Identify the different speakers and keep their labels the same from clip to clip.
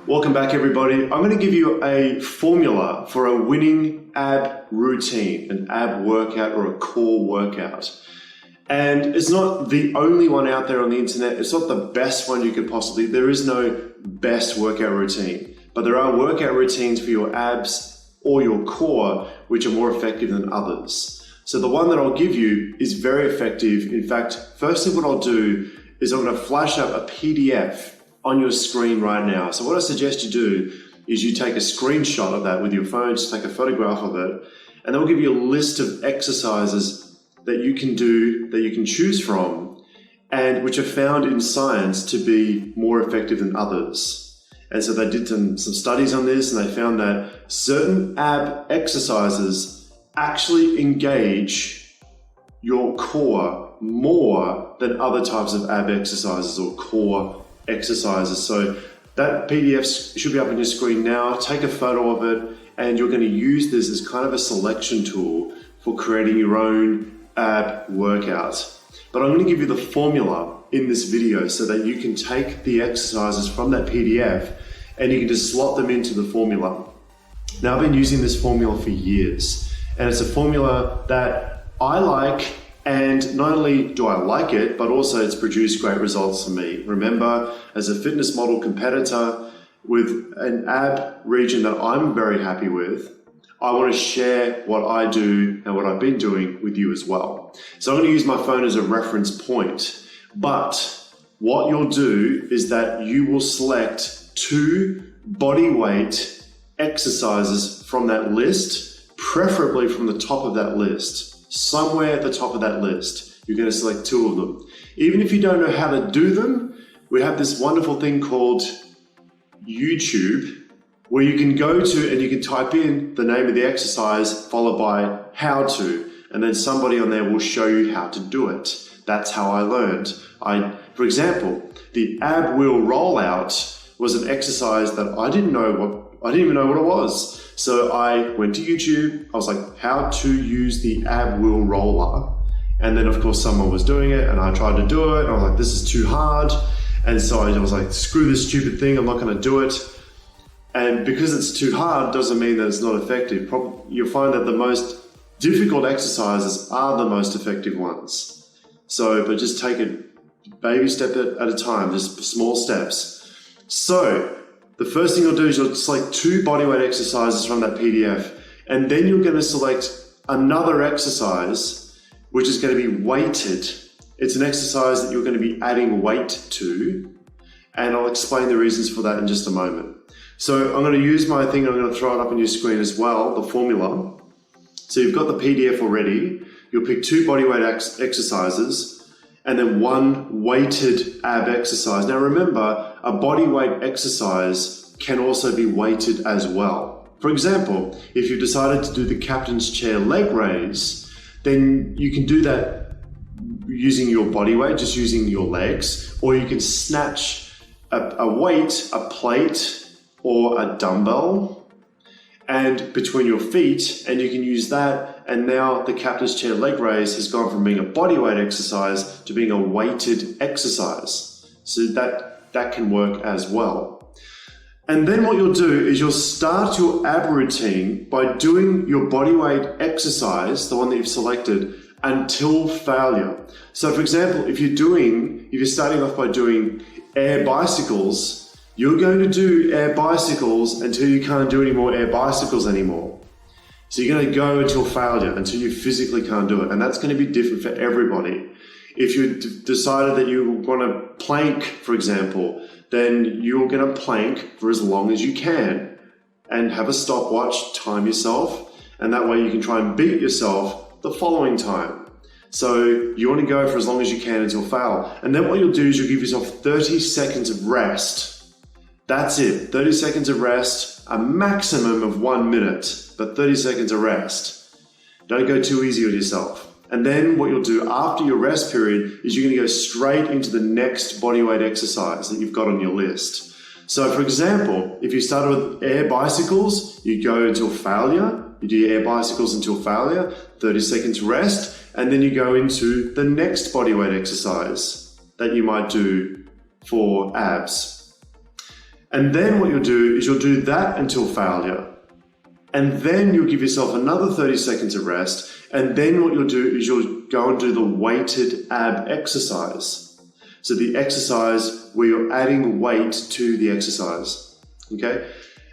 Speaker 1: Welcome back, everybody. I'm going to give you a formula for a winning ab routine, an ab workout or a core workout. And it's not the only one out there on the internet. It's not the best one you could possibly. There is no best workout routine, but there are workout routines for your abs or your core which are more effective than others. So the one that I'll give you is very effective. In fact, firstly, what I'll do is I'm going to flash up a PDF on your screen right now. So what I suggest you do is you take a screenshot of that with your phone, just take a photograph of it, and that will give you a list of exercises that you can do, that you can choose from, and which are found in science to be more effective than others. And so they did some studies on this, and they found that certain ab exercises actually engage your core more than other types of ab exercises or core exercises. So that PDF should be up on your screen now. Take a photo of it, and you're going to use this as kind of a selection tool for creating your own ab workout. But I'm going to give you the formula in this video so that you can take the exercises from that PDF and you can just slot them into the formula. Now, I've been using this formula for years, and it's a formula that I like. And not only do I like it, but also it's produced great results for me. Remember, as a fitness model competitor with an ab region that I'm very happy with, I want to share what I do and what I've been doing with you as well. So I'm going to use my phone as a reference point. But what you'll do is that you will select 2 body weight exercises from that list, preferably from the top of that list. Somewhere at the top of that list, you're going to select 2 of them. Even if you don't know how to do them, we have this wonderful thing called YouTube, where you can go to and you can type in the name of the exercise followed by how to, and then somebody on there will show you how to do it. That's how I learned. For example, the ab wheel rollout was an exercise that I didn't even know what it was. So I went to YouTube, I was like, how to use the ab wheel roller. And then of course someone was doing it and I tried to do it and I was like, this is too hard. And so I was like, screw this stupid thing, I'm not gonna do it. And because it's too hard doesn't mean that it's not effective. You'll find that the most difficult exercises are the most effective ones. But just take it baby step at a time, just small steps. So the first thing you'll do is you'll select 2 bodyweight exercises from that PDF, and then you're going to select another exercise which is going to be weighted. It's an exercise that you're going to be adding weight to, and I'll explain the reasons for that in just a moment. So I'm going to use my thing, I'm going to throw it up on your screen as well, the formula. So you've got the PDF already. You'll pick 2 bodyweight exercises and then 1 weighted ab exercise. Now remember, a bodyweight exercise can also be weighted as well. For example, if you've decided to do the captain's chair leg raise, then you can do that using your body weight, just using your legs, or you can snatch a weight, a plate, or a dumbbell, and between your feet, and you can use that. And now the captain's chair leg raise has gone from being a bodyweight exercise to being a weighted exercise. So that can work as well. And then what you'll do is you'll start your ab routine by doing your bodyweight exercise, the one that you've selected, until failure. So for example, if you're starting off by doing air bicycles, you're going to do air bicycles until you can't do any more air bicycles anymore. So you're going to go until failure, until you physically can't do it. And that's going to be different for everybody. If you decided that you want to plank, for example, then you're going to plank for as long as you can and have a stopwatch, time yourself, and that way you can try and beat yourself the following time. So you want to go for as long as you can until fail. And then what you'll do is you'll give yourself 30 seconds of rest. That's it, 30 seconds of rest, a maximum of 1 minute, but 30 seconds of rest. Don't go too easy on yourself. And then what you'll do after your rest period is you're going to go straight into the next bodyweight exercise that you've got on your list. So for example, if you started with air bicycles, you go until failure, you do your air bicycles until failure, 30 seconds rest, and then you go into the next bodyweight exercise that you might do for abs. And then what you'll do is you'll do that until failure. And then you'll give yourself another 30 seconds of rest. And then what you'll do is you'll go and do the weighted ab exercise. So the exercise where you're adding weight to the exercise, okay?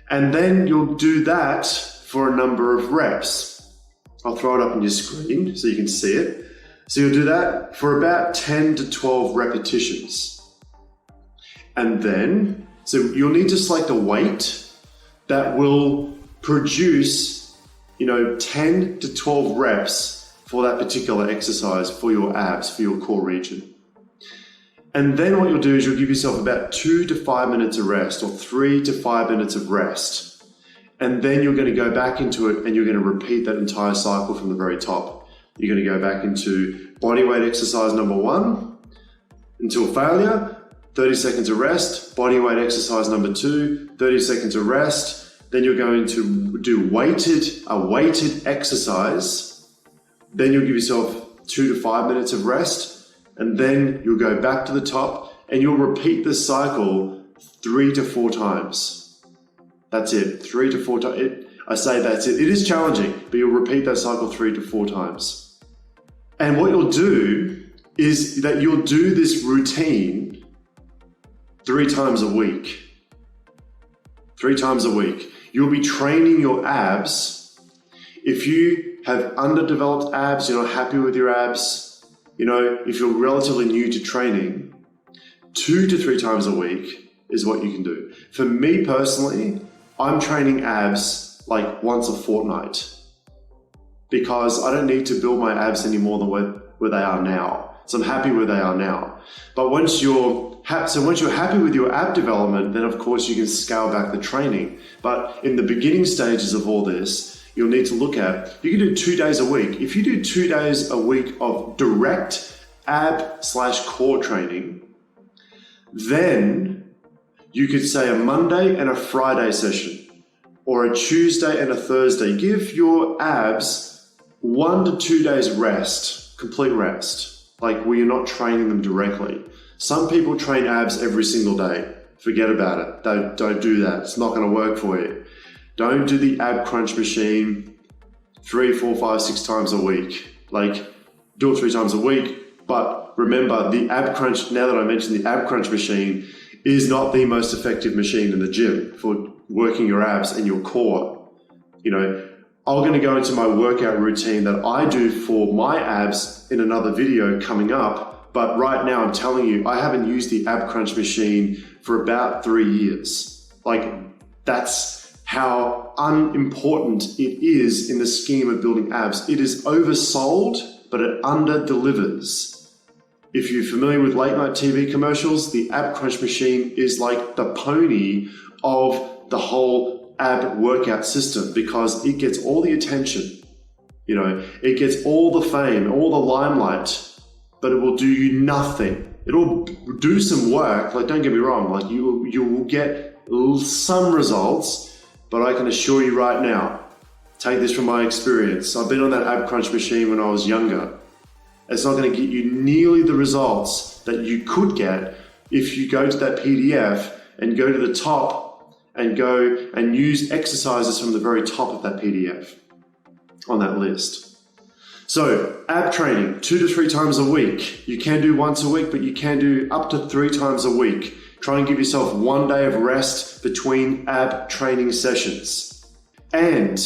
Speaker 1: And then you'll do that for a number of reps. I'll throw it up on your screen so you can see it. So you'll do that for about 10 to 12 repetitions. And then, so you'll need to select a weight that will produce, 10 to 12 reps for that particular exercise for your abs, for your core region. And then what you'll do is you'll give yourself about 2 to 5 minutes of rest, or 3 to 5 minutes of rest. And then you're going to go back into it and you're going to repeat that entire cycle from the very top. You're going to go back into body weight exercise number 1 until failure, 30 seconds of rest, body weight exercise number 2, 30 seconds of rest. Then you're going to do a weighted exercise. Then you'll give yourself 2 to 5 minutes of rest. And then you'll go back to the top and you'll repeat this cycle 3 to 4 times. That's it, 3 to 4 times. I say that's it. It is challenging, but you'll repeat that cycle 3 to 4 times. And what you'll do is that you'll do this routine 3 times a week. 3 times a week. You'll be training your abs. If you have underdeveloped abs, you're not happy with your abs, if you're relatively new to training, 2 to 3 times a week is what you can do. For me personally, I'm training abs like once a fortnight because I don't need to build my abs any more than where they are now. So I'm happy where they are now. But once you're happy with your ab development, then of course you can scale back the training. But in the beginning stages of all this, you'll need to look at, you can do 2 days a week. If you do 2 days a week of direct ab/core training, then you could say a Monday and a Friday session, or a Tuesday and a Thursday. Give your abs 1 to 2 days rest, complete rest, like where you're not training them directly. Some people train abs every single day. Forget about it. Don't do that. It's not going to work for you. Don't do the ab crunch machine 3, 4, 5, 6 times a week. Like, do it 3 times a week. But remember, the ab crunch, now that I mentioned the ab crunch machine, is not the most effective machine in the gym for working your abs and your core. I'm going to go into my workout routine that I do for my abs in another video coming up. But right now I'm telling you, I haven't used the ab crunch machine for about 3 years. Like, that's how unimportant it is in the scheme of building abs. It is oversold, but it under-delivers. If you're familiar with late night TV commercials, the ab crunch machine is like the pony of the whole ab workout system because it gets all the attention. It gets all the fame, all the limelight, but it will do you nothing. It'll do some work, like, don't get me wrong, like you will get some results, but I can assure you right now, take this from my experience. I've been on that ab crunch machine when I was younger. It's not going to get you nearly the results that you could get if you go to that PDF and go to the top and go and use exercises from the very top of that PDF on that list. So ab training 2 to 3 times a week. You can do once a week, but you can do up to 3 times a week. Try and give yourself 1 day of rest between ab training sessions. And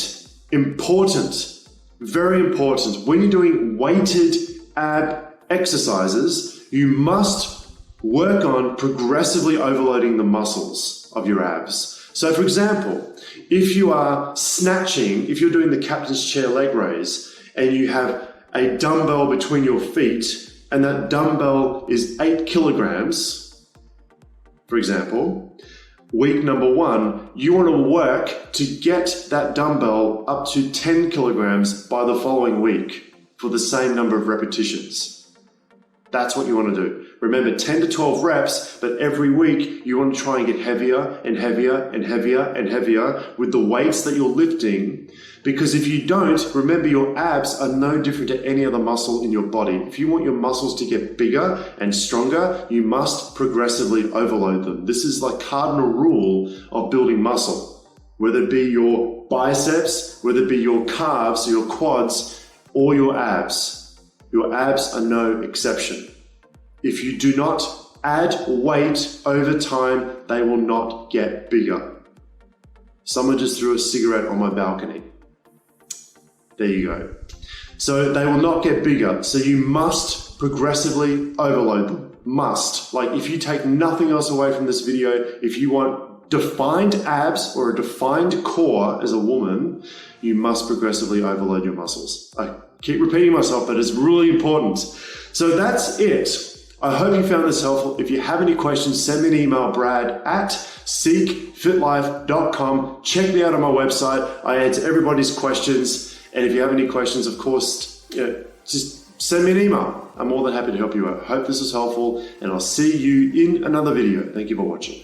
Speaker 1: important, very important, when you're doing weighted ab exercises, you must work on progressively overloading the muscles of your abs. So for example, if you are snatching, if you're doing the captain's chair leg raise and you have a dumbbell between your feet and that dumbbell is 8 kilograms, for example, week number 1, you want to work to get that dumbbell up to 10 kilograms by the following week for the same number of repetitions. That's what you want to do. Remember, 10 to 12 reps, but every week you want to try and get heavier and heavier and heavier and heavier with the weights that you're lifting. Because if you don't, remember your abs are no different to any other muscle in your body. If you want your muscles to get bigger and stronger, you must progressively overload them. This is like cardinal rule of building muscle. Whether it be your biceps, whether it be your calves, your quads, or your abs are no exception. If you do not add weight over time, they will not get bigger. Someone just threw a cigarette on my balcony. There you go. So they will not get bigger. So you must progressively overload them. Must. Like if you take nothing else away from this video, if you want defined abs or a defined core as a woman, you must progressively overload your muscles. I keep repeating myself, but it's really important. So that's it. I hope you found this helpful. If you have any questions, send me an email, brad@seekfitlife.com. Check me out on my website. I answer everybody's questions. And if you have any questions, of course, just send me an email. I'm more than happy to help you out. Hope this was helpful, and I'll see you in another video. Thank you for watching.